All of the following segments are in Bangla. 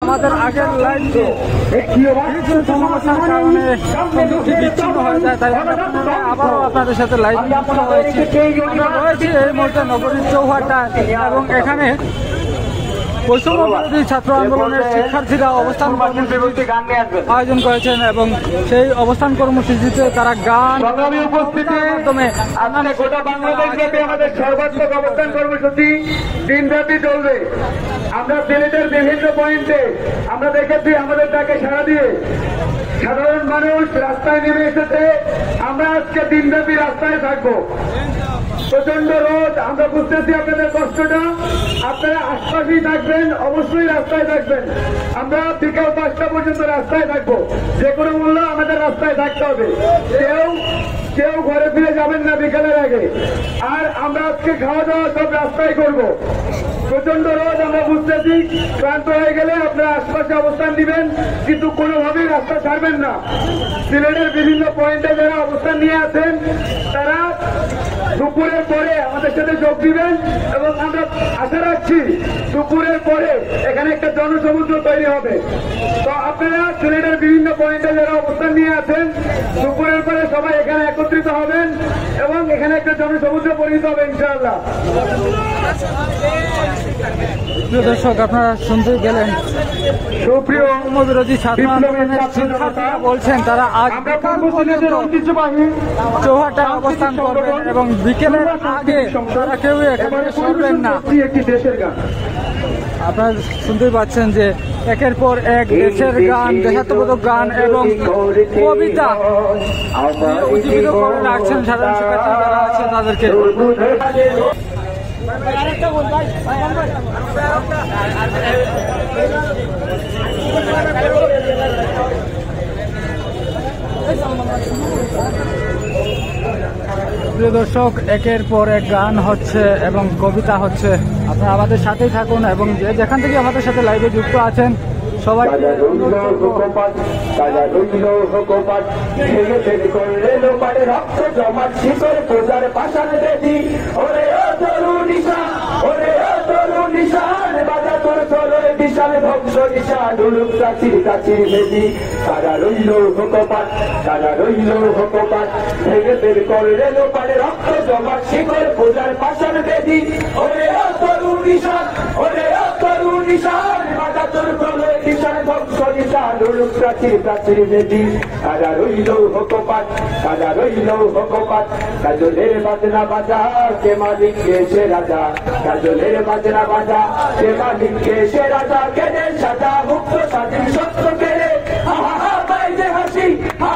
আমাদের আগের লাইনটি কিছু সমস্যার কারণে সংযোগটি বিচ্ছিন্ন হয়ে যায়, তাই আমরা আবারও আপনাদের সাথে লাইভ যুক্ত হয়েছি। আমরা রয়েছি এই মুহূর্তে নগরীর চৌহাটায় এবং এখানে বৈষম্য বিরোধী ছাত্র আন্দোলনের শিক্ষার্থীরা অবস্থান আয়োজন করেছেন এবং সেই অবস্থান কর্মসূচিতে তারা গান মাধ্যমে গোটা বাংলাদেশ ব্যাপী আমাদের সর্বাত্মক অবস্থান কর্মসূচি দিনব্যাপী চলবে। আমরা সিলেটের বিভিন্ন পয়েন্টে আমরা দেখেছি আমাদের ডাকে সাড়া দিয়ে সাধারণ মানুষ রাস্তায় নেমে এসেছে। আমরা আজকে দিনব্যাপী রাস্তায় থাকবো। প্রচন্ড রোদ, আমরা বুঝতেছি আপনাদের কষ্টটা। আপনারা আশপাশেই থাকবেন, অবশ্যই রাস্তায় থাকবেন। আমরা বিকাল 5টা পর্যন্ত রাস্তায় থাকবো। যে কোনো মূল্য আমাদের রাস্তায় থাকতে হবে। কেউ ঘরে ফিরে যাবেন না বিকালের আগে। আর আমরা আজকে খাওয়া দাওয়া সব রাস্তায় করবো। প্রচন্ড রোদ, আমরা বুঝতেছি। ক্লান্ত হয়ে গেলে আপনারা আশপাশে অবস্থান দিবেন, কিন্তু কোনোভাবেই রাস্তা ছাড়বেন না। সিলেটের বিভিন্ন পয়েন্টে যারা অবস্থান নিয়ে আছেন তারা দুপুরের পরে আমাদের সাথে যোগ দিবেন এবং আমরা আশা রাখছি দুপুরের পরে এখানে একটা জনসমুদ্র তৈরি হবে। তো আপনারা সিলেটের বিভিন্ন পয়েন্টে যারা অবস্থান নিয়ে আছেন দুপুরের পরে সবাই এখানে একত্রিত হবেন এবং এখানে একটা জনসমুদ্র পরিণত হবে ইনশাআল্লাহ। দর্শক, আপনারা শুনতে গেলেন সুপ্রিয় বিরোধী ছাত্র আন্দোলনের শিক্ষার্থীরা বলছেন তারা আজ চৌহাটায় অবস্থান করবেন এবং বিকেলের আগে তারা কেউ এখানে সরবেন না। একটি দেশের গান আপনারা শুনতেই পাচ্ছেন যে একের পর এক দেশের গান, দেশাত্মবোধক গান এবং কবিতা উজ্জীবিত করে রাখছেন সাধারণ শিক্ষার্থী যারা আছে তাদেরকে। প্রিয় দর্শক, একের পর এক গান হচ্ছে এবং কবিতা হচ্ছে। আপনারা আমাদের সাথেই থাকুন এবং যেখান থেকে আমাদের সাথে লাইভে যুক্ত আছেন সবাই বিশাল ভক্ত নিশানুরূপ প্রাচীর কাচির ভেদি তারা রইল ভোকপাত, তারা রইল ভোকপাত ভেঙে বের করলে লোপারে রক্ত জমাট শিকর পূজার পাশার বেদি। ওরে তরুণ নিশান, ওরে তরুণ নিশান বাজা তোর প্রলয় নিশান ভক্ত নিশানুরূপ প্রাচীর কাচির ভেদি তারা রইল ভোকপাত, তারা রইল ভোকপাত। কাজলের বাজনা বাজা কে মালিক কে সে রাজা, কাজলের বাজনা বাজা কে মালিক কে সে রাজা। কেনে সাজা মুক্ত স্বাধীন সত্য কেড়ে হা পাই যে হাসি, হা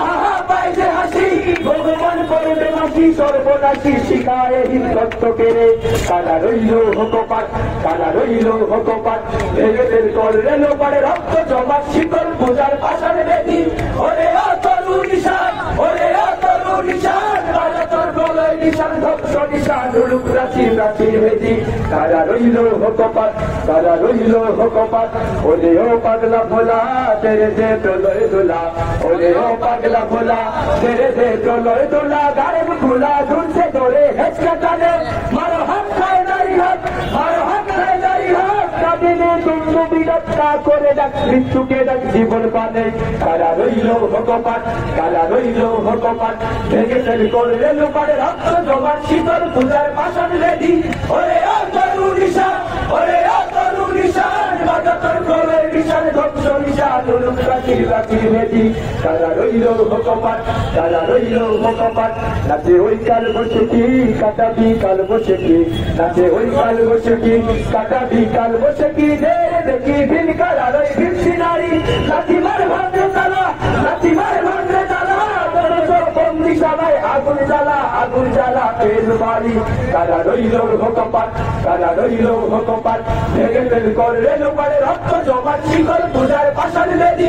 পাই যে হাসি ভগবান করবে হাসি সর্বনাশী শিখায় হিন্দত্ব কেড়ে। তারা রইল ভোকপাত, তারা রইল ভোকপাত ভেঙে বের করলে লোপারে রক্ত জমাট শিকল পূজার পাশার বেদি। ওরে তরুণ নিশান, ওরে তরুণ নিশান বাজা তোর প্রলয় নিশান ধ্বংস নিশান রূপ রাশি রাশির বেদি। তারা রইল ভোকপাত, তারা রইল ভোকপাত। ওরে ও পাগলা ভোলা তেরে দে প্রলয় দোলা, ওরে ও পাগলা ভোলা তেরে দে প্রলয় দোলা। গাড়ি খোলা ঝুলছে দৌড়ে হেঁচকা টানে মারো হাত খায় নারী হাত, মারো হাত খায় নারী হাত। কাঁদিনে তুণ্ড বিরত না করে ডাক মৃত্যুকে ডাক জীবন পানে। তারা রইল ভোকপাত, তারা রইল ভোকপাত ভেঙে ফেল করলে লোপারে রক্ত জমাট শীতল পূজার পাশান রেডি। ওরে তরুণ নিশান, ওরে তরুণ নিশান বাজা তোর প্রলয় নিশান ধ্বংস নিশান রূপ রাশির রাশির ভেদি। তারা রইল ভোকপাত, তারা রইল ভোকপাত। নাচে ওই কাল বসে কি কাটা বিকাল বসে কি, নাচে ওই কাল বসে কি কাটা বিকাল বসে কি। দেখি ভিন কারালয় ভিনছি নারী লাঠি মার ভান্ডে তালা, লাঠি মার ভান্ডে তালা বন্দি সবাই আগুন জ্বালা, আগুন জ্বালা পেল বাড়ি। তারা রইল ভোকপাত, তারা রইল ভোকপাত ভেঙে ফেল করলে লোপারে রক্ত জমাট শিকল পূজার পাশার বেদি।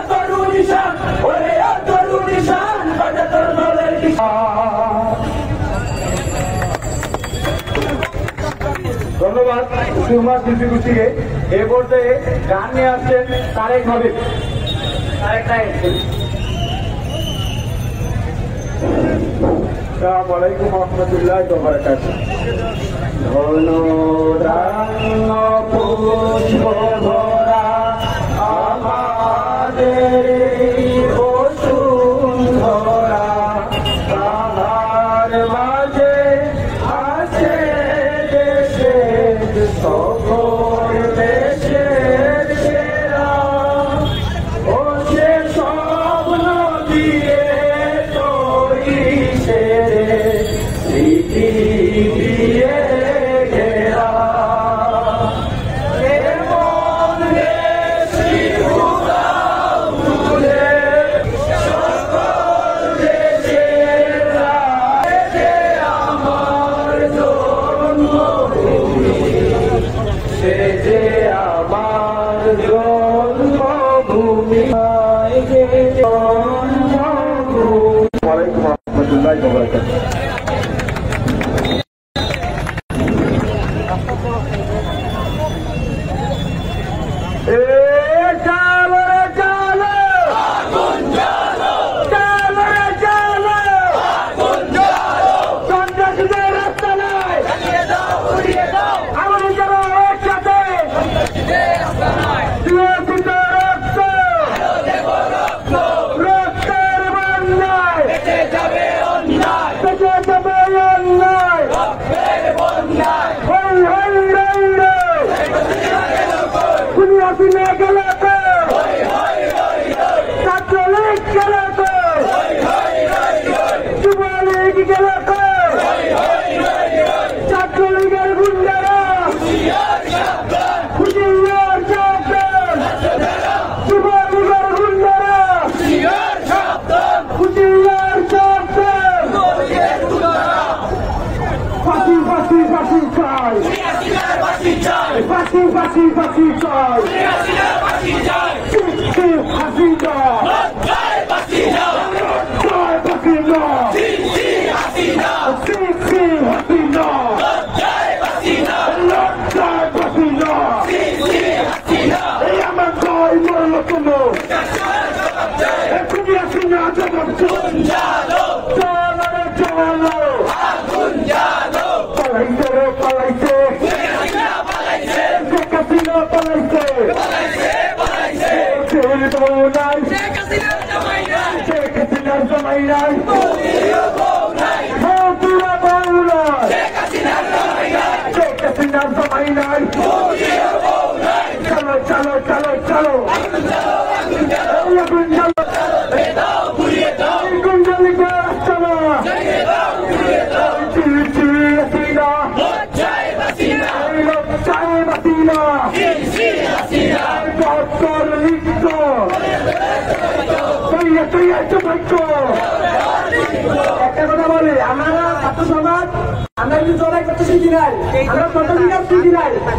তরুণ নিশান, ওরে তরুণ নিশান বাজা তোর প্রলয় নিশান। ধন্যবাদ কুমার শিল্পী গোষ্ঠীকে। এ পর্যায়ে গান নিয়ে আসছেন তারেক হাবিব। আসসালামু আলাইকুম ওয়া রাহমাতুল্লাহি ওয়া বারাকাতুহু। ধনু রাঙ্গ পুষ্প ভরা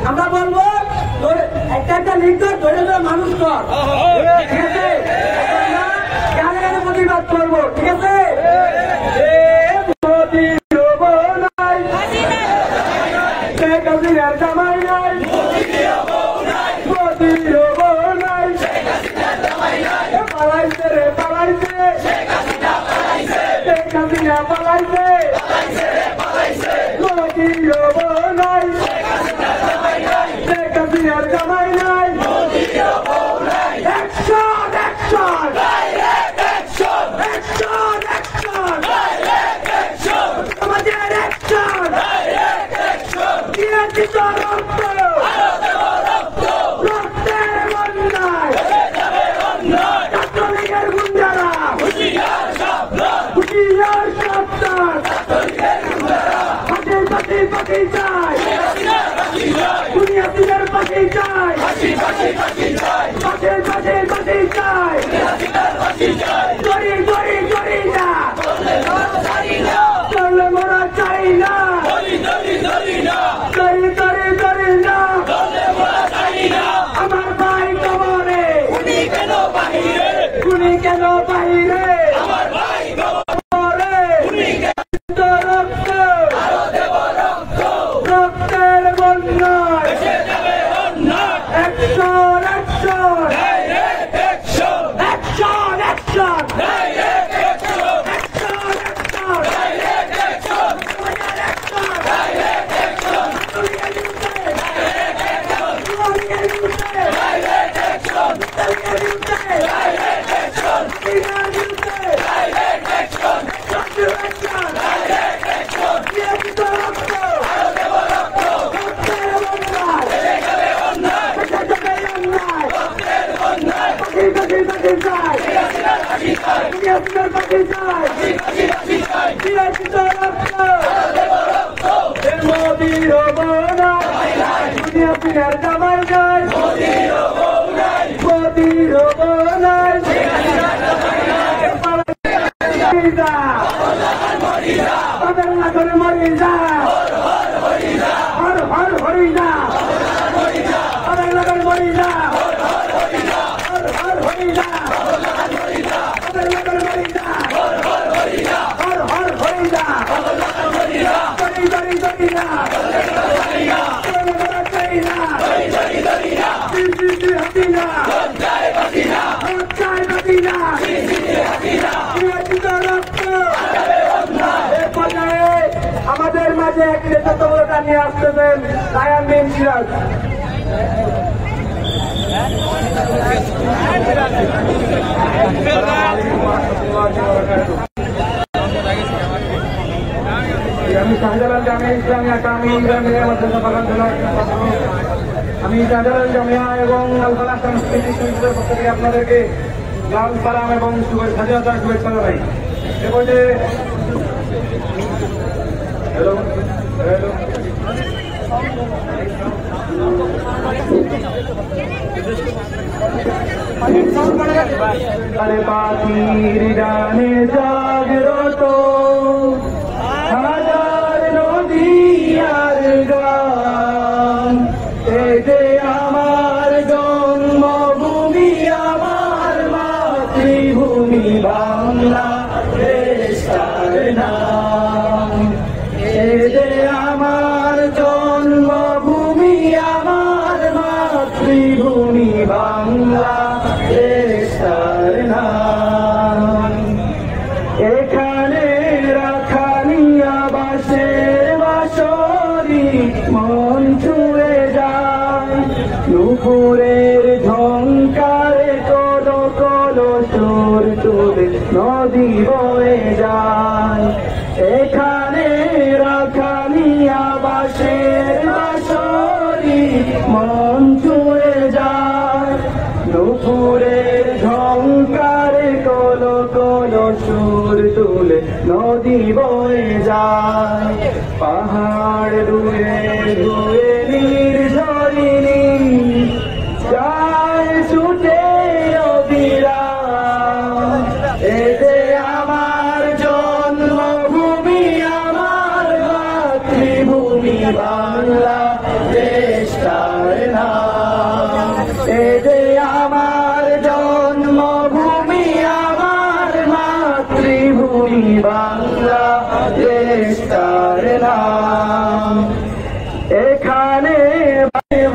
আমরা বলবো একটা লিখতে ধরে ধরে মানুষ কর, ঠিক আছে? প্রতিবাদ করবো, ঠিক আছে? যে এক নেতৃত্বটা নিয়ে আসতেছেন রায়ান বিন সিরাজ। আমি শাহজালাল জামিয়া ইসলামিয়া কামি ইসলামিয়া মাদ্রাসা বাগান জেলার আমি শাহজালাল জামিয়া এবং আলফালাহ সাংস্কৃতিক সংসদের পক্ষ থেকে আপনাদেরকে লাল সালাম এবং স্বাধীনতার শুভেচ্ছা জানাই। এরপরে হ্যালো হ্যালো আরে পাখির গানে জাগরত হাজার নদী আর গান, এই যে আমার জন্মভূমি আমার মাতৃভূমি বাংলা দেশটার নাম। এই যে আমার জন্মভূমি আমার মাতৃভূমি বাংলা দেশটার নাম। এখানে রাখালিয়া বাসের বাঁশরি মন ছুঁয়ে যায়, নুপুরের ঝংকারে কলো কলো সুর তুলে নদী বয়ে যায়। এখানে রাখালিয়া বাসের বাঁশরি মন ছুঁয়ে যায়, নুপুরের ঝংকারে কলো কলো সুর তুলে নদী বয়ে যায়। পাহাড় রুয়ে রুয়ে নির্ঝরিণী যায় ছুটে অবিরাম। এতে আমার জন্মভূমি আমার মাতৃভূমি বাংলা দেশটার নাম। এতে আমার জন্মভূমি আমার মাতৃভূমি বাংলা দেশটার নাম। এখানে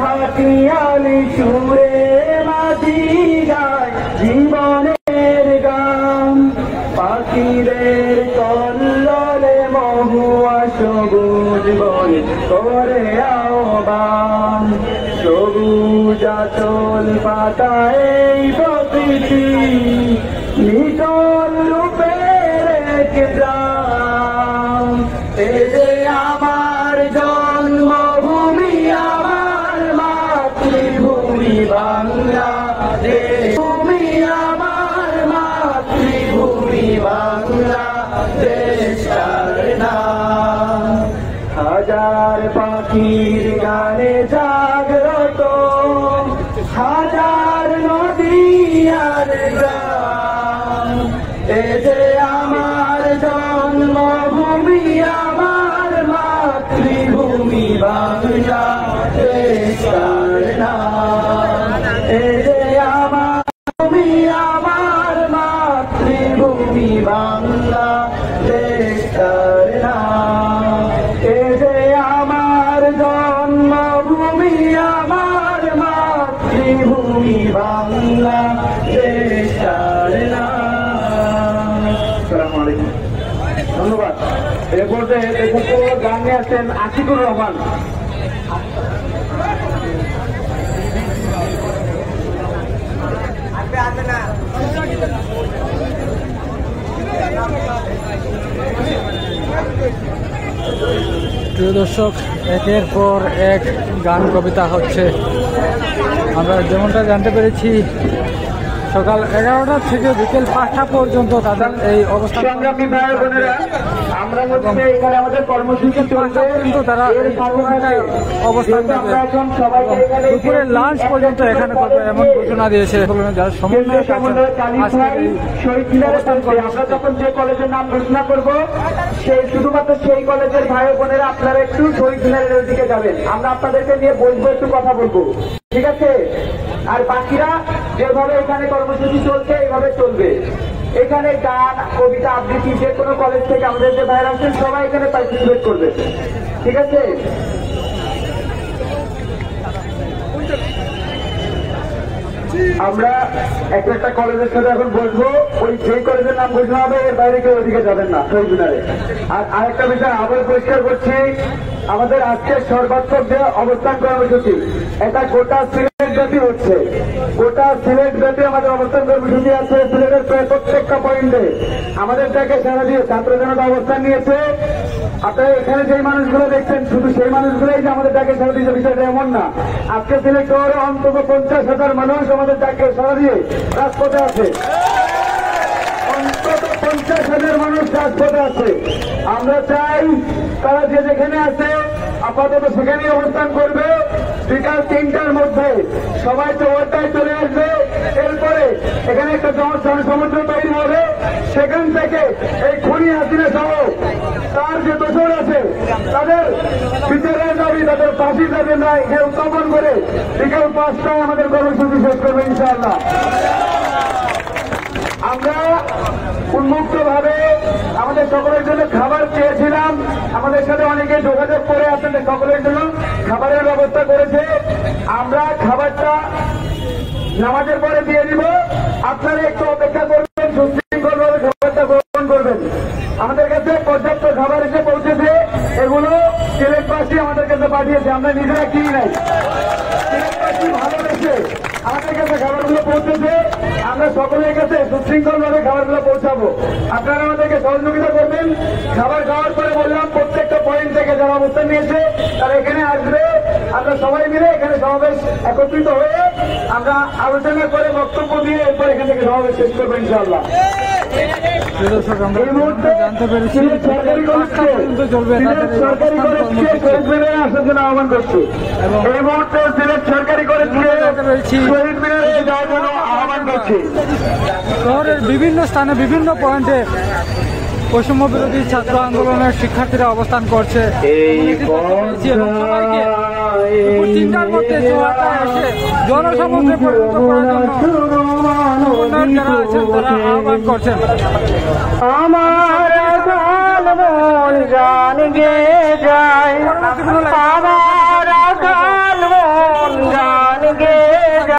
ভাটিয়ালি সুরে মাঝি গায় জীবনের গান, পাখিদের কল্লোলে মহুয়া সবুজ বনে করে আহ্বান। সবুজ আচল পাতায় এই প্রকৃতি নিটল রূপের এক প্রাণ। এই যে আমার জন্মভূমি আমার মাতৃভূমি বাংলা ভূমি আমার মাতৃভূমি বাংলা দেশটার নাম। হাজার পাখির গানে জাগ্রত হাজার নদী আর গ্রাম। এ যে আমার জন্মভূমি আমার মাতৃভূমি বাংলা দেশটার নাম। এ যে আমার ভূমি আমার মাতৃভূমি বাংলা দেশটার নাম। এ যে আমার জন্মভূমি আমার মাতৃভূমি বাংলা দেশটার নাম। আসসালামু আলাইকুম, ধন্যবাদ। এরপরে গান নিয়ে আসছেন আশিকুর রহমান। প্রিয় দর্শক, একের পর এক গান কবিতা হচ্ছে। আমরা যেমনটা জানতে পেরেছি সকাল 11টা থেকে বিকেল 5টা পর্যন্ত তাদের এই অবস্থান। সংগ্রামী ভাই বোনেরা, আমরা হচ্ছে এখানে আমাদের কর্মসূচি চলছে, কিন্তু তারা অবস্থান দুপুরে লাঞ্চ পর্যন্ত এখানে করবে এমন ঘোষণা দিয়েছে। যারা সমন্বয় আমরা যখন যে কলেজের নাম ঘোষণা করবো সেই শুধুমাত্র সেই কলেজের ভাই বোনেরা আপনারা একটু শহীদ মিনারের দিকে যাবেন, আমরা আপনাদেরকে নিয়ে বসবো, একটু কথা বলবো, ঠিক আছে? আর বাকিরা যেভাবে এখানে কর্মসূচি চলছে এইভাবে চলবে। এখানে গান কবিতা আবৃত্তি যে কোনো কলেজ থেকে আমাদের যে ভাইরা আছেন সবাই এখানে পার্টিসিপেট করবে, ঠিক আছে? আমরা একটা কলেজের সাথে এখন বসবো, ওই সেই কলেজের নাম ঘোষণা হবে, এর বাইরে কেউ ওইদিকে যাবেন না শহীদ মিনারে। আর আরেকটা বিষয় আবার পরিষ্কার করছি, আমাদের আজকের সর্বাত্মক যে অবস্থান কর্মসূচি, এটা গোটা সিলেট ব্যাপী হচ্ছে, গোটা সিলেট ব্যাপী আমাদের অবস্থান কর্মসূচি আছে। সিলেটের প্রায় প্রত্যেকটা পয়েন্টে আমাদের তাকে সারা দিয়ে ছাত্র জনতা অবস্থান নিয়েছে। আপনারা এখানে যেই মানুষগুলো দেখছেন, শুধু সেই মানুষগুলোই যে আমাদের ডাকে সারা দিয়েছে বিষয়টা এমন না। আজকে সিলেট শহরে অন্তত 50,000 মানুষ আমাদের ডাকে সারা দিয়ে রাজপথে আছে, অন্তত 50,000 মানুষ রাজপথে আছে। আমরা চাই তারা যে যেখানে আছে আপাতত সেখানেই অবস্থান করবে। বিকাল 3টার মধ্যে সবাই চৌরাস্তায় চলে আসবে। এরপরে এখানে একটা জনসমুদ্র তৈরি হবে, সেখান থেকে এই খুনি হাসিনা সহ তার যে দোষর আছে তাদের বিচারের দাবি, তাদের ফাঁসির দাবি আমরা এখানে উত্থাপন করে বিকাল 5টায় আমাদের কর্মসূচি শেষ করবো ইনশাআল্লাহ। আমরা উন্মুক্ত ভাবে আমাদের সকলের জন্য খাবার চেয়েছিলাম, আমাদের সাথে অনেকে যোগাযোগ করে আপনাদের সকলের জন্য খাবারের ব্যবস্থা করেছে। আমরা খাবারটা নামাজের পরে দিয়ে দিব, আপনারা একটু অপেক্ষা করবেন, সুশৃঙ্খলভাবে খাবারটা গ্রহণ করবেন। আমাদের কাছে পর্যাপ্ত খাবার এসে পৌঁছেছে, এগুলো সিলেটবাসী আমাদের কাছে পাঠিয়েছে, আমরা নিজেরা কিনি নাই, সিলেটবাসী ভালোবেসে আমাদের কাছে খাবারগুলো পৌঁছেছে। আমরা সকলের কাছে সুশৃঙ্খলভাবে খাবারগুলো পৌঁছাবো, আপনারা আমাদেরকে সহযোগিতা করবেন। খাবার খাওয়ার পরে বললাম প্রত্যেকটা পয়েন্ট থেকে যারা অবস্থান নিয়েছে তারা এখানে আসবে, আমরা সবাই মিলে এখানে সমাবেশ একত্রিত হয়ে আমরা আলোচনা করে বক্তব্য দিয়ে এরপর এখান থেকে সমাবেশ শেষ করবো ইনশাআল্লাহ। এই মুহূর্তে সরকারি কলেজকে শহীদ মিনারে আসার জন্য আহ্বান করছি। এই মুহূর্তে সিলেট সরকারি কলেজকে শহীদ মিনারে যাওয়ার জন্য আহ্বান করছি। শহরের বিভিন্ন স্থানে বিভিন্ন পয়েন্টে বৈষম্য বিরোধী ছাত্র আন্দোলনের শিক্ষার্থীরা অবস্থান করছে। সবাইকে 3টার মধ্যে চৌরাস্তায় এসে জনসমুদ্রে পরিণত করার জন্য যারা আছেন তারা আহ্বান করছেন। আমার গান গে যায়